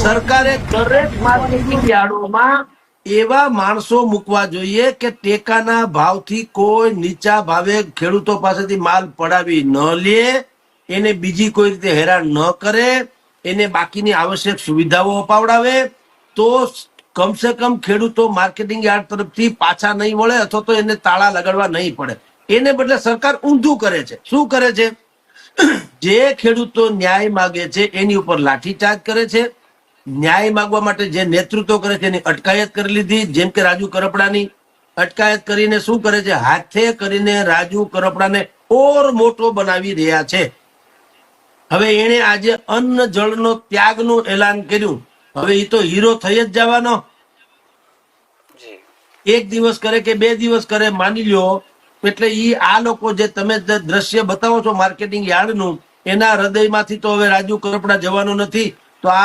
સરકારે દરેક માર્કેટિંગ યાર્ડોમાં એવા માણસો મૂકવા જોઈએ કે ટેકાના ભાવથી કોઈ નીચા ભાવે ખેડૂતો પાસેથી માલ પડાવી ન લે, એને બીજી કોઈ રીતે હેરાન ન કરે, એને બાકીની આવશ્યક સુવિધાઓ અપાવડાવે, તો કમસે કમ ખેડૂતો માર્કેટિંગ યાર્ડ તરફથી પાછા નહીં વળે અથવા તો એને તાળા લગાડવા નહીં પડે. એને બદલે સરકાર ઊંધું કરે છે. શું કરે છે? જે ખેડૂતો ન્યાય માગે છે એની ઉપર લાઠીચાર્જ કરે છે. ન્યાય માંગવા માટે જે નેતૃત્વ કરે છે એની અટકાયત કરી લીધી. જેમ કે રાજુ કરપડાની અટકાયત કરીને શું કરે છે? હાથે કરીને રાજુ કરપડાને ઓર મોટો બનાવી રહ્યા છે. હવે એને આજે અન્ન જળનો ત્યાગનું એલાન કર્યું. હવે એ તો હીરો થઈ જ જવાનો. એક દિવસ કરે કે 2 દિવસ કરે માની લ્યો, એટલે ઈ આ લોકો જે તમે દ્રશ્ય બતાવો છો માર્કેટિંગ યાર્ડનું, એના હૃદયમાંથી તો હવે રાજુ કરપડા જવાનું નથી.